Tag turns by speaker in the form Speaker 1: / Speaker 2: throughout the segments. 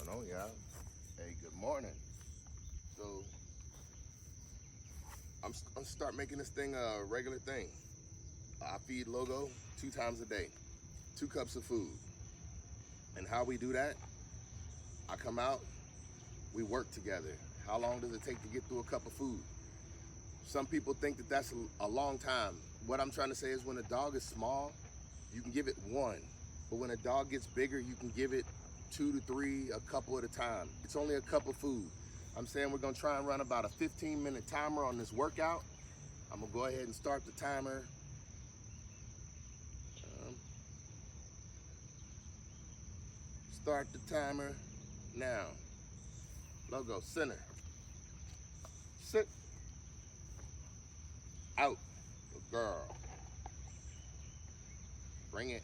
Speaker 1: going on, y'all? Hey, good morning. So I'm gonna start making this thing a regular thing. I feed Logo 2 times a day, 2 cups of food. And how we do that, I come out, we work together. How long does it take to get through a cup of food? Some people think that that's a long time. What I'm trying to say is when a dog is small, you can give it one. But when a dog gets bigger, you can give it 2 to 3, a couple at a time. It's only a cup of food. I'm saying we're gonna try and run about a 15-minute timer on this workout. I'm gonna go ahead and start the timer. Start the timer now. Logo, center. Sit. Out. Good girl. Bring it.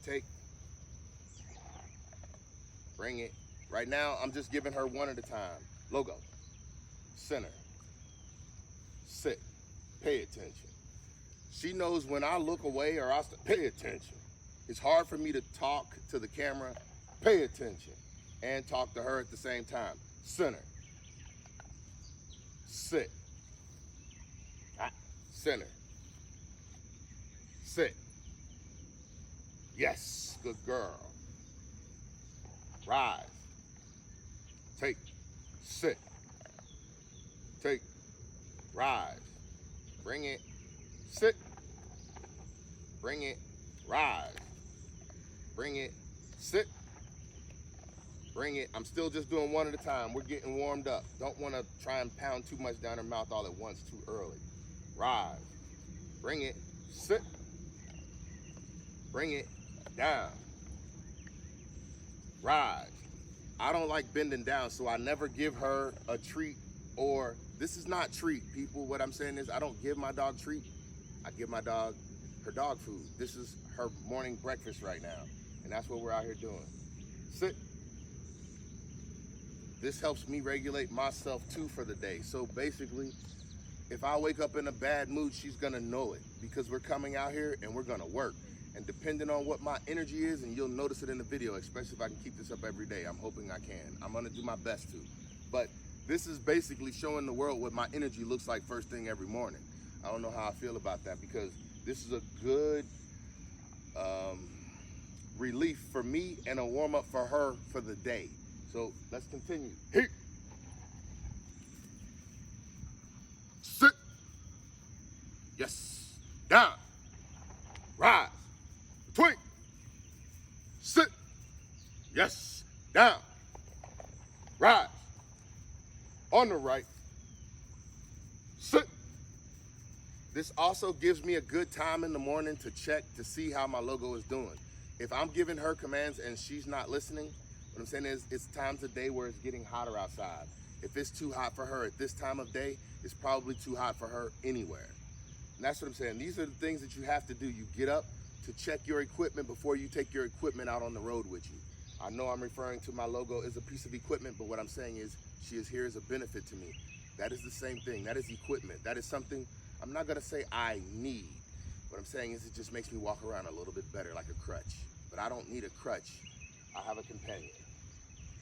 Speaker 1: Take. Bring it. Right now, I'm just giving her one at a time. Logo. Center. Sit. Pay attention. She knows when I look away or pay attention. It's hard for me to talk to the camera, pay attention, and talk to her at the same time. Center. Sit. Center. Sit. Yes, good girl. Rise. Take. Sit. Take. Rise. Bring it. Sit. Bring it. Rise. Bring it. Sit. Bring it. I'm still just doing one at a time. We're getting warmed up. Don't want to try and pound too much down her mouth all at once too early. Rise. Bring it. Sit. Bring it down. Rise. I don't like bending down, so I never give her a treat, or this is not treat, people. What I'm saying is I don't give my dog treat. I give my dog her dog food. This is her morning breakfast right now, and that's what we're out here doing. Sit. This helps me regulate myself too for the day. So basically, if I wake up in a bad mood, she's gonna know it because we're coming out here and we're gonna work. And depending on what my energy is, and you'll notice it in the video, especially if I can keep this up every day, I'm hoping I can. I'm gonna do my best to. But this is basically showing the world what my energy looks like first thing every morning. I don't know how I feel about that because this is a good relief for me and a warm up for her for the day. So let's continue. Hey. Sit. Yes. Down. Rise. Between. Sit. Yes. Down. Rise. On the right. Sit. This also gives me a good time in the morning to check to see how my Logo is doing. If I'm giving her commands and she's not listening, what I'm saying is it's times of day where it's getting hotter outside. If it's too hot for her at this time of day, it's probably too hot for her anywhere. And that's what I'm saying. These are the things that you have to do. You get up to check your equipment before you take your equipment out on the road with you. I know I'm referring to my Logo as a piece of equipment, but what I'm saying is she is here as a benefit to me. That is the same thing. That is equipment. That is something I'm not gonna say I need. What I'm saying is it just makes me walk around a little bit better like a crutch. But I don't need a crutch. I have a companion.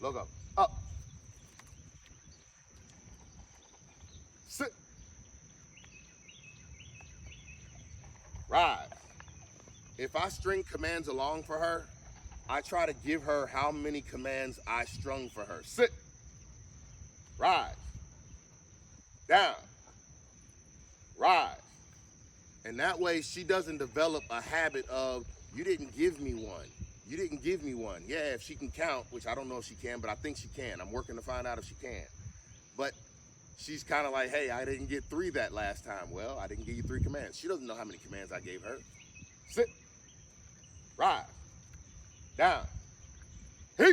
Speaker 1: Logo, up. Sit. Rise. If I string commands along for her, I try to give her how many commands I strung for her. Sit. Rise. Down. Rise. And that way she doesn't develop a habit of, you didn't give me one. You didn't give me one. Yeah, if she can count, which I don't know if she can, but I think she can. I'm working to find out if she can. But she's kind of like, hey, I didn't get 3 that last time. Well, I didn't give you 3 commands. She doesn't know how many commands I gave her. Sit. Rise. Down. Hey.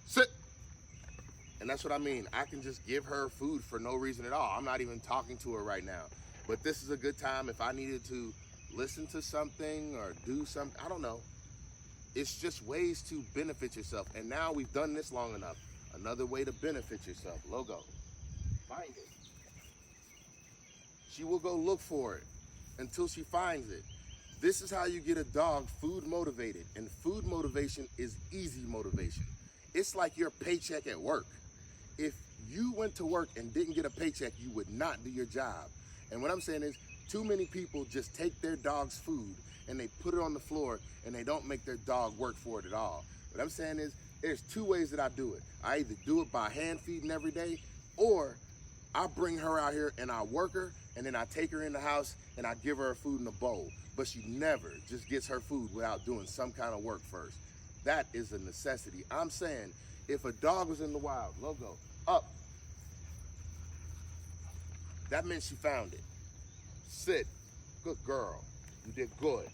Speaker 1: Sit. And that's what I mean. I can just give her food for no reason at all. I'm not even talking to her right now. But this is a good time if I needed to listen to something or do something. I don't know. It's just ways to benefit yourself. And now we've done this long enough. Another way to benefit yourself. Logo. Find it. She will go look for it until she finds it. This is how you get a dog food motivated, and food motivation is easy motivation. It's like your paycheck at work. If you went to work and didn't get a paycheck, you would not do your job. And what I'm saying is, too many people just take their dog's food and they put it on the floor and they don't make their dog work for it at all. What I'm saying is, there's two ways that I do it. I either do it by hand feeding every day, or I bring her out here and I work her, and then I take her in the house and I give her food in a bowl. But she never just gets her food without doing some kind of work first. That is a necessity. I'm saying, if a dog was in the wild, logo, up, that meant she found it. Sit, good girl, you did good.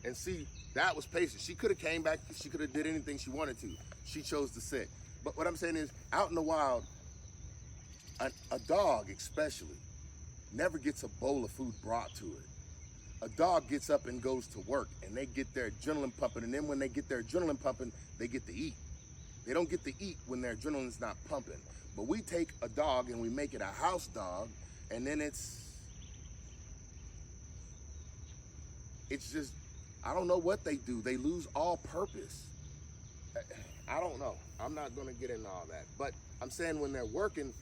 Speaker 1: And see, that was patience. She could have came back, she could have did anything she wanted to. She chose to sit. But what I'm saying is, out in the wild, a dog especially never gets a bowl of food brought to it. A dog gets up and goes to work, and they get their adrenaline pumping, and then when they get their adrenaline pumping, they get to eat. They don't get to eat when their adrenaline's not pumping. But we take a dog and we make it a house dog, and then it's just, I don't know what they do. They lose all purpose. I don't know. I'm not gonna get into all that. But I'm saying, when they're working,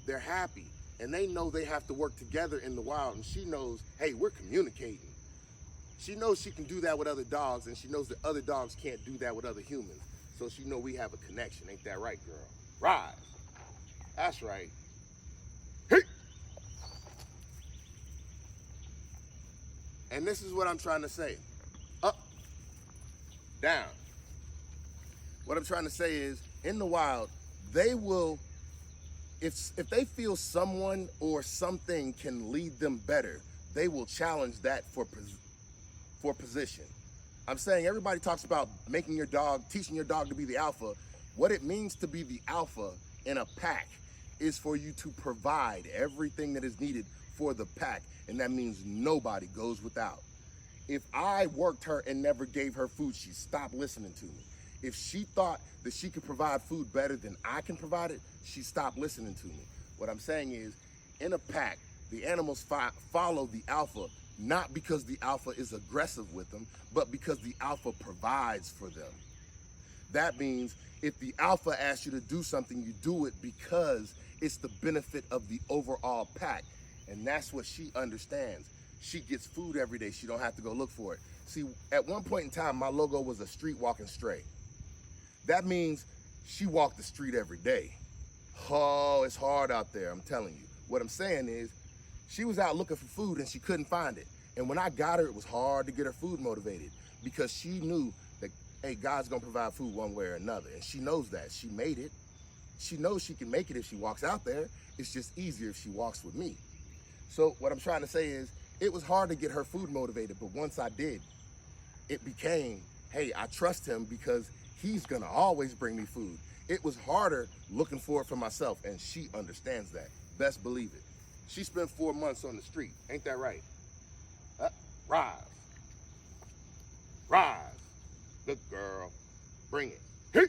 Speaker 1: they're happy. And they know they have to work together in the wild, and she knows, hey, we're communicating. She knows she can do that with other dogs, and she knows that other dogs can't do that with other humans. So she know we have a connection. Ain't that right, girl? Rise. That's right. Hey. And this is what I'm trying to say. Up, down. What I'm trying to say is, in the wild, they will, if they feel someone or something can lead them better, they will challenge that for position. I'm saying, everybody talks about making your dog, teaching your dog to be the alpha. What it means to be the alpha in a pack is for you to provide everything that is needed for the pack, and that means nobody goes without. If I worked her and never gave her food, she stopped listening to me. If she thought that she could provide food better than I can provide it, she stopped listening to me. What I'm saying is, in a pack, the animals follow the alpha, not because the alpha is aggressive with them, but because the alpha provides for them. That means, if the alpha asks you to do something, you do it because it's the benefit of the overall pack. And that's what she understands. She gets food every day. She don't have to go look for it. See, at one point in time, my logo was a street walking stray. That means she walked the street every day. Oh, it's hard out there, I'm telling you. What I'm saying is, she was out looking for food and she couldn't find it. And when I got her, it was hard to get her food motivated, because she knew that, hey, God's gonna provide food one way or another. And she knows that. She made it. She knows she can make it if she walks out there. It's just easier if she walks with me. So what I'm trying to say is, it was hard to get her food motivated, but once I did, it became, hey, I trust him because he's gonna always bring me food. It was harder looking for it for myself, and she understands that. Best believe it. She spent 4 months on the street. Ain't that right? Rise. Rise. Good girl. Bring it. Hey.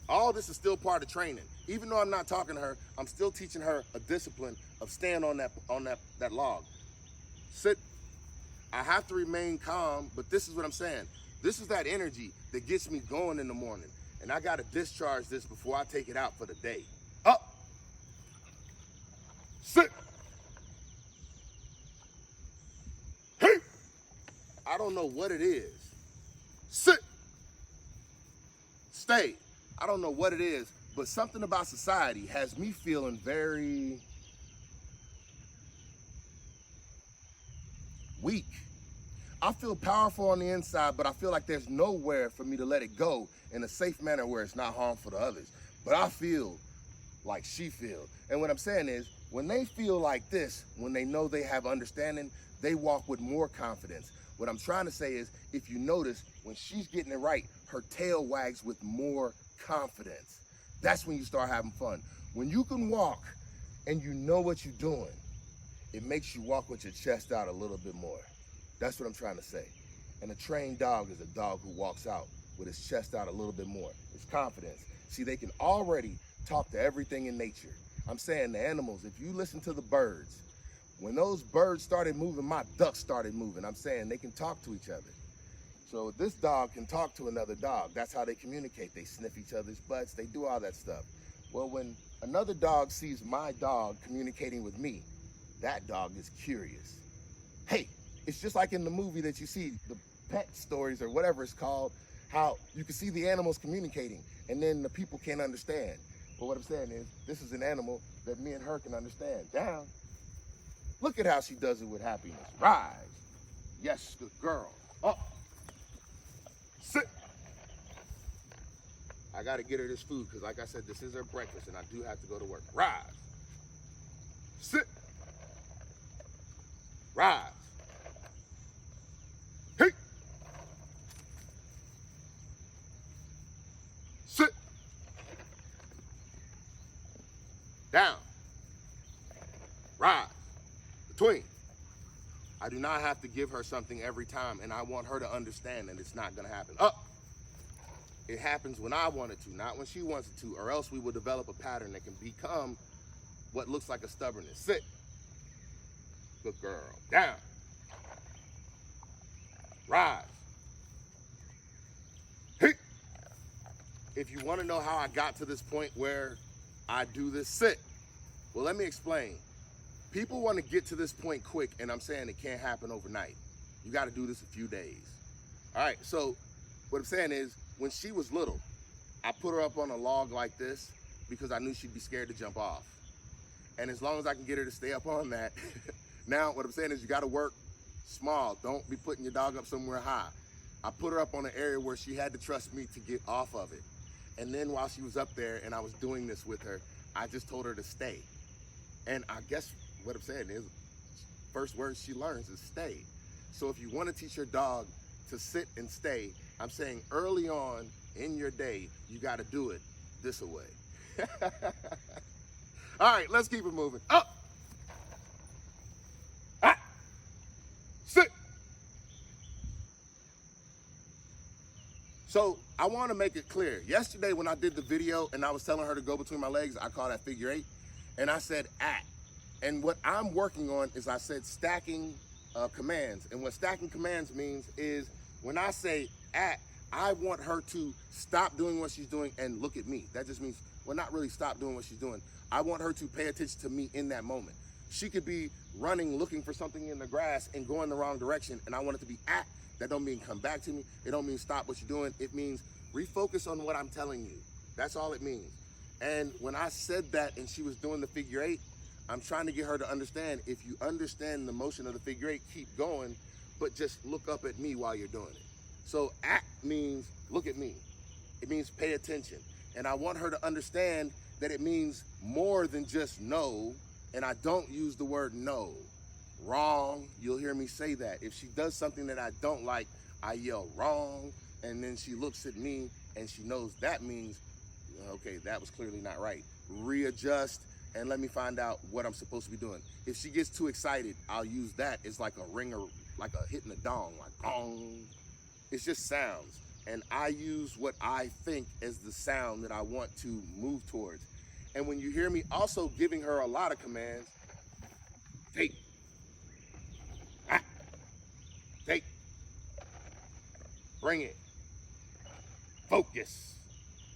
Speaker 1: All this is still part of training. Even though I'm not talking to her, I'm still teaching her a discipline of staying on that log. Sit. I have to remain calm, but this is what I'm saying. This is that energy that gets me going in the morning. And I gotta discharge this before I take it out for the day. Up. Sit. Hey. I don't know what it is. Sit. Stay. I don't know what it is, but something about society has me feeling very weak. I feel powerful on the inside, but I feel like there's nowhere for me to let it go in a safe manner where it's not harmful to others. But I feel like she feels. And what I'm saying is, when they feel like this, when they know they have understanding, they walk with more confidence. What I'm trying to say is, if you notice, when she's getting it right, her tail wags with more confidence. That's when you start having fun. When you can walk and you know what you're doing, it makes you walk with your chest out a little bit more. That's what I'm trying to say. And a trained dog is a dog who walks out with his chest out a little bit more. It's confidence. See, they can already talk to everything in nature. I'm saying the animals, if you listen to the birds, When those birds started moving, my ducks started moving. I'm saying they can talk to each other. So this dog can talk to another dog. That's how they communicate. They sniff each other's butts. They do all that stuff. Well, when another dog sees my dog communicating with me, that dog is curious. Hey, it's just like in the movie that you see, the pet stories or whatever it's called, how you can see the animals communicating and then the people can't understand. But what I'm saying is, this is an animal that me and her can understand. Down. Look at how she does it with happiness. Rise. Yes, good girl. Up. Sit. I got to get her this food because, like I said, this is her breakfast and I do have to go to work. Rise. Sit. Rise. Hey. Sit. Down. Rise. Between. I do not have to give her something every time, and I want her to understand that it's not going to happen. Up. It happens when I want it to, not when she wants it to, or else we will develop a pattern that can become what looks like a stubbornness. Sit. Good girl. Down. Rise. Hey. If you want to know how I got to this point where I do this, sit. Well, let me explain. People want to get to this point quick, and I'm saying it can't happen overnight. You got to do this a few days. All right, so what I'm saying is, when she was little, I put her up on a log like this because I knew she'd be scared to jump off. And as long as I can get her to stay up on that, now what I'm saying is you got to work small. Don't be putting your dog up somewhere high. I put her up on an area where she had to trust me to get off of it. And then while she was up there and I was doing this with her, I just told her to stay. And I guess what I'm saying is, first word she learns is stay. So if you want to teach your dog to sit and stay, I'm saying early on in your day, you got to do it this way. All right, let's keep it moving. Up. Ah. Sit. So I want to make it clear. Yesterday when I did the video and I was telling her to go between my legs, I call that figure 8. And I said at. And what I'm working on is I said stacking commands. And what stacking commands means is when I say at, I want her to stop doing what she's doing and look at me. That just means, well, not really stop doing what she's doing. I want her to pay attention to me in that moment. She could be running, looking for something in the grass and going the wrong direction. And I want it to be at. That don't mean come back to me. It don't mean stop what you're doing. It means refocus on what I'm telling you. That's all it means. And when I said that and she was doing the figure 8, I'm trying to get her to understand, if you understand the motion of the figure 8, keep going, but just look up at me while you're doing it. So act means look at me. It means pay attention. And I want her to understand that it means more than just no, and I don't use the word no. Wrong, you'll hear me say that. If she does something that I don't like, I yell wrong, and then she looks at me and she knows that means, okay, that was clearly not right. Readjust and let me find out what I'm supposed to be doing. If she gets too excited, I'll use that as like a ringer, like a hitting a dong, like gong. It's just sounds. And I use what I think as the sound that I want to move towards. And when you hear me also giving her a lot of commands, take, ah, take, bring it, focus.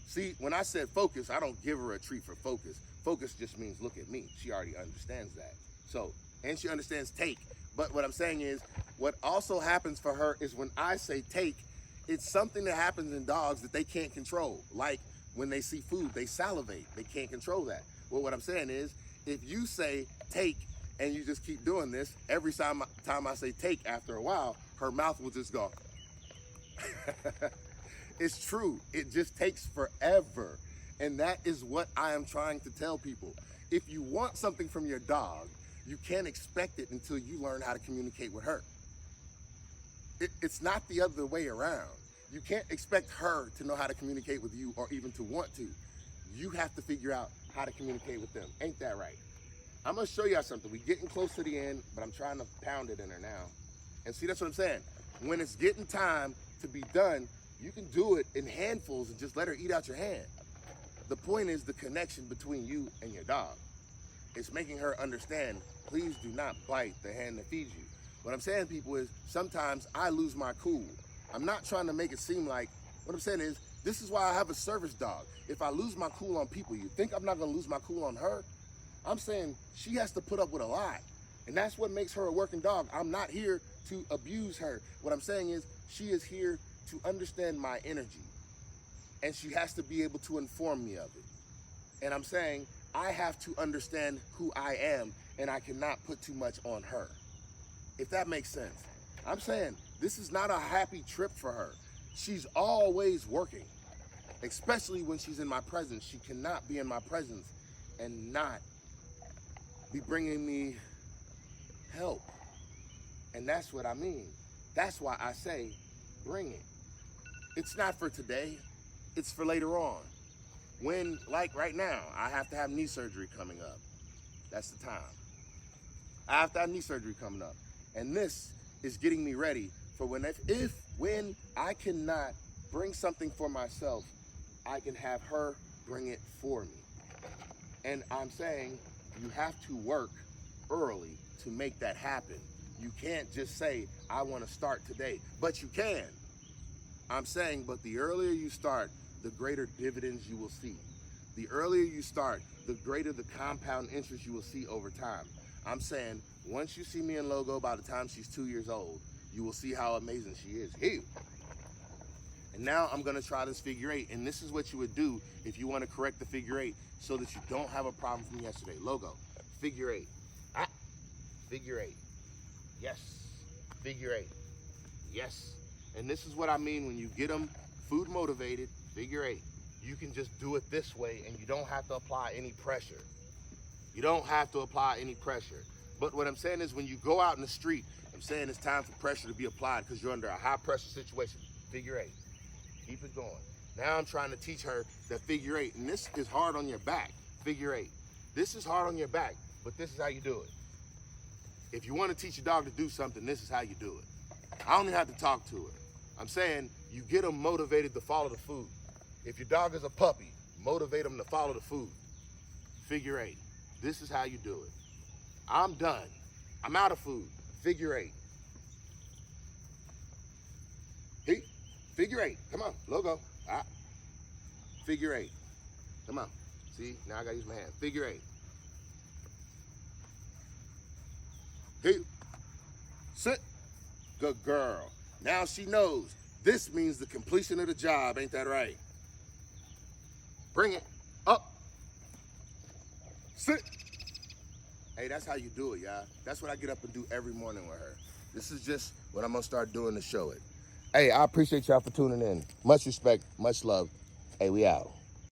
Speaker 1: See, when I said focus, I don't give her a treat for focus. Focus just means look at me. She already understands that. So, and she understands take. But what I'm saying is, what also happens for her is when I say take, it's something that happens in dogs that they can't control. Like when they see food, they salivate. They can't control that. Well, what I'm saying is, if you say take and you just keep doing this, every time I say take after a while, her mouth will just go. It's true. It just takes forever. And that is what I am trying to tell people. If you want something from your dog, you can't expect it until you learn how to communicate with her. It's not the other way around. You can't expect her to know how to communicate with you or even to want to. You have to figure out how to communicate with them. Ain't that right? I'm gonna show y'all something. We're getting close to the end, but I'm trying to pound it in her now. And see, that's what I'm saying. When it's getting time to be done, you can do it in handfuls and just let her eat out your hand. The point is the connection between you and your dog. It's making her understand, please do not bite the hand that feeds you. What I'm saying, people, is sometimes I lose my cool. I'm not trying to make it seem like, what I'm saying is, this is why I have a service dog. If I lose my cool on people, you think I'm not gonna lose my cool on her? I'm saying she has to put up with a lot. And that's what makes her a working dog. I'm not here to abuse her. What I'm saying is she is here to understand my energy. And she has to be able to inform me of it. And I'm saying I have to understand who I am, and I cannot put too much on her. If that makes sense. I'm saying this is not a happy trip for her. She's always working, especially when she's in my presence. She cannot be in my presence and not be bringing me help. And that's what I mean. That's why I say, bring it. It's not for today, it's for later on. When, like right now, I have to have knee surgery coming up. That's the time. I have to have knee surgery coming up. And this is getting me ready for when I cannot bring something for myself, I can have her bring it for me. And I'm saying you have to work early to make that happen. You can't just say, I want to start today, but you can. I'm saying, but the earlier you start, the greater dividends you will see. The earlier you start, the greater the compound interest you will see over time. I'm saying, once you see me in Logo, by the time she's 2 years old, you will see how amazing she is. Here. And now I'm gonna try this figure eight, and this is what you would do if you want to correct the figure eight so that you don't have a problem from yesterday. Logo, figure eight. Figure eight. Yes. Figure eight. Yes. And this is what I mean when you get them food motivated, figure eight. You can just do it this way and you don't have to apply any pressure. You don't have to apply any pressure. But what I'm saying is when you go out in the street, I'm saying it's time for pressure to be applied because you're under a high pressure situation. Figure eight. Keep it going. Now I'm trying to teach her that figure eight, and this is hard on your back. Figure eight. This is hard on your back, but this is how you do it. If you want to teach your dog to do something, this is how you do it. I don't even have to talk to her. I'm saying you get them motivated to follow the food. If your dog is a puppy, motivate them to follow the food. Figure eight. This is how you do it. I'm done. I'm out of food. Figure eight. Hey, figure eight. Come on, Logo. Figure eight. Come on. See, now I gotta use my hand. Figure eight. Hey, sit. Good girl. Now she knows this means the completion of the job, ain't that right? Bring it up. Sit. Hey, that's how you do it, y'all. That's what I get up and do every morning with her. This is just what I'm gonna start doing to show it. Hey, I appreciate y'all for tuning in. Much respect, much love. Hey, we out.